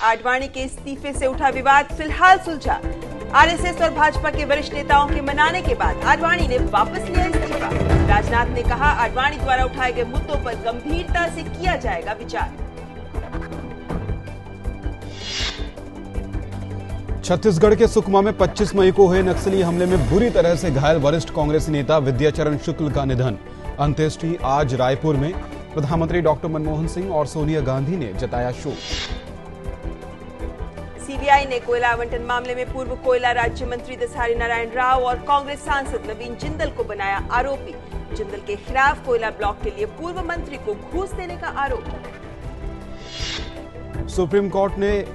आडवाणी के इस्तीफे से उठा विवाद फिलहाल सुलझा। आरएसएस और भाजपा के वरिष्ठ नेताओं के मनाने के बाद आडवाणी ने वापस लिया इस्तीफा। राजनाथ ने कहा, आडवाणी द्वारा उठाए गए मुद्दों पर गंभीरता से किया जाएगा विचार। छत्तीसगढ़ के सुकमा में 25 मई को हुए नक्सली हमले में बुरी तरह से घायल वरिष्ठ कांग्रेसी नेता विद्याचरण शुक्ल का निधन। अंत्येष्टि आज रायपुर में। प्रधानमंत्री डॉक्टर मनमोहन सिंह और सोनिया गांधी ने जताया शोक। सीबीआई ने कोयला आवंटन मामले में पूर्व कोयला राज्य मंत्री दसारी नारायण राव और कांग्रेस सांसद नवीन जिंदल को बनाया आरोपी। जिंदल के खिलाफ कोयला ब्लॉक के लिए पूर्व मंत्री को घूस देने का आरोप। सुप्रीम कोर्ट ने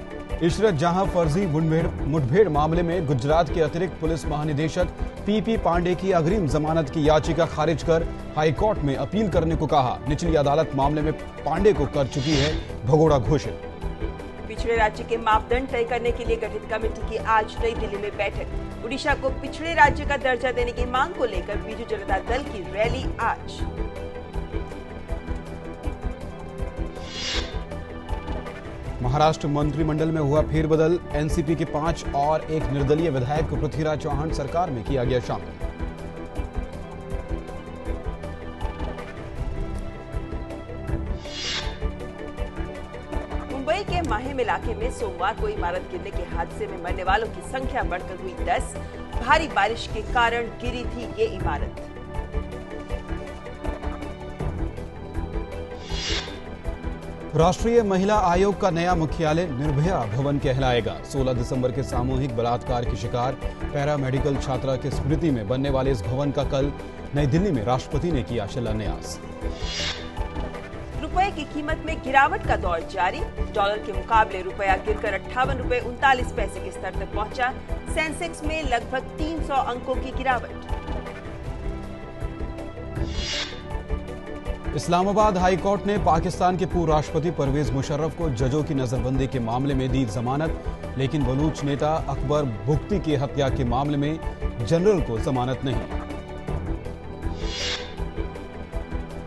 इशरत जहां फर्जी मुठभेड़ मामले में गुजरात के अतिरिक्त पुलिस महानिदेशक पीपी पांडे की अग्रिम जमानत की याचिका खारिज कर हाईकोर्ट में अपील करने को कहा। निचली अदालत मामले में पांडे को कर चुकी है भगोड़ा घोषित। पिछड़े राज्य के मापदंड तय करने के लिए गठित कमेटी की आज नई दिल्ली में बैठक। उड़ीसा को पिछड़े राज्य का दर्जा देने की मांग को लेकर बीजू जनता दल की रैली आज। महाराष्ट्र मंत्रिमंडल में हुआ फेरबदल। एनसीपी के 5 और एक निर्दलीय विधायक को पृथ्वीराज चौहान सरकार में किया गया शामिल। मुंबई के माहिम इलाके में सोमवार को इमारत गिरने के हादसे में मरने वालों की संख्या बढ़कर हुई 10। भारी बारिश के कारण गिरी थी ये इमारत। राष्ट्रीय महिला आयोग का नया मुख्यालय निर्भया भवन कहलाएगा। 16 दिसंबर के सामूहिक बलात्कार की शिकार पैरामेडिकल छात्रा की स्मृति में बनने वाले इस भवन का कल नई दिल्ली में राष्ट्रपति ने किया शिलान्यास। रुपए की कीमत में गिरावट का दौर जारी। डॉलर के मुकाबले रुपया गिरकर 58 रुपए 39 पैसे के स्तर तक पहुंचा। सेंसेक्स में लगभग 300 अंकों की गिरावट। इस्लामाबाद हाईकोर्ट ने पाकिस्तान के पूर्व राष्ट्रपति परवेज मुशर्रफ को जजों की नजरबंदी के मामले में दी जमानत, लेकिन बलूच नेता अकबर बुख्ती की हत्या के मामले में जनरल को जमानत नहीं।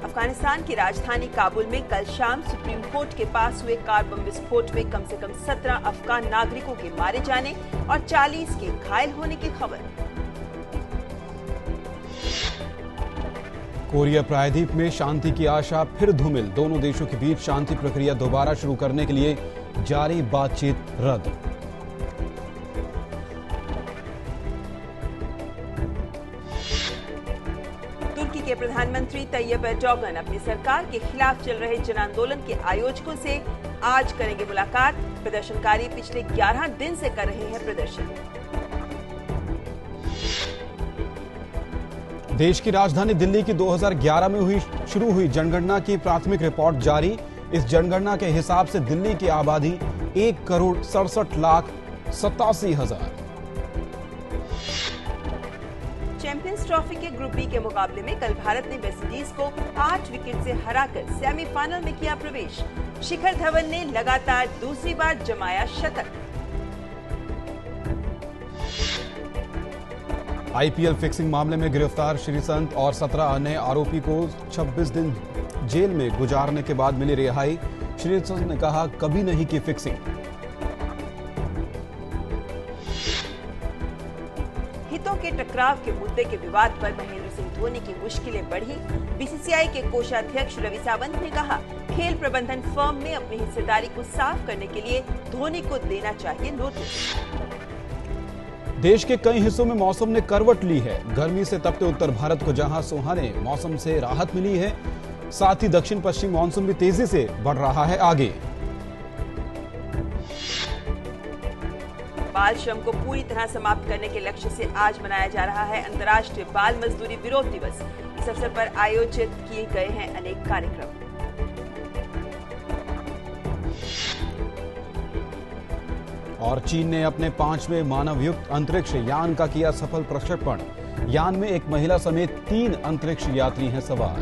अफगानिस्तान की राजधानी काबुल में कल शाम सुप्रीम कोर्ट के पास हुए कार बम विस्फोट में कम से कम 17 अफगान नागरिकों के मारे जाने और 40 के घायल होने की खबर। कोरिया प्रायद्वीप में शांति की आशा फिर धूमिल। दोनों देशों के बीच शांति प्रक्रिया दोबारा शुरू करने के लिए जारी बातचीत रद्द। तुर्की के प्रधानमंत्री तैयब एर्दोगन अपनी सरकार के खिलाफ चल रहे जन आंदोलन के आयोजकों से आज करेंगे मुलाकात। प्रदर्शनकारी पिछले 11 दिन से कर रहे हैं प्रदर्शन। देश की राजधानी दिल्ली की 2011 में शुरू हुई जनगणना की प्राथमिक रिपोर्ट जारी। इस जनगणना के हिसाब से दिल्ली की आबादी 1,67,87,000। चैंपियंस ट्रॉफी के ग्रुप बी के मुकाबले में कल भारत ने वेस्टइंडीज को 8 विकेट से हराकर सेमीफाइनल में किया प्रवेश। शिखर धवन ने लगातार दूसरी बार जमाया शतक। आईपीएल फिक्सिंग मामले में गिरफ्तार श्रीसंत और 17 अन्य आरोपी को 26 दिन जेल में गुजारने के बाद मिली रिहाई। श्रीसंत ने कहा, कभी नहीं की फिक्सिंग। हितों के टकराव के मुद्दे के विवाद पर महेंद्र सिंह धोनी की मुश्किलें बढ़ी। बीसीसीआई के कोषाध्यक्ष रवि सावंत ने कहा, खेल प्रबंधन फर्म में अपनी हिस्सेदारी को साफ करने के लिए धोनी को देना चाहिए नोटिस। देश के कई हिस्सों में मौसम ने करवट ली है। गर्मी से तपते उत्तर भारत को जहां सुहाने मौसम से राहत मिली है, साथ ही दक्षिण पश्चिम मानसून भी तेजी से बढ़ रहा है आगे। बाल श्रम को पूरी तरह समाप्त करने के लक्ष्य से आज मनाया जा रहा है अंतर्राष्ट्रीय बाल मजदूरी विरोध दिवस। इस अवसर पर आयोजित किए गए हैं अनेक कार्यक्रम। और चीन ने अपने 5वें मानवयुक्त अंतरिक्ष यान का किया सफल प्रक्षेपण। यान में एक महिला समेत 3 अंतरिक्ष यात्री हैं सवार।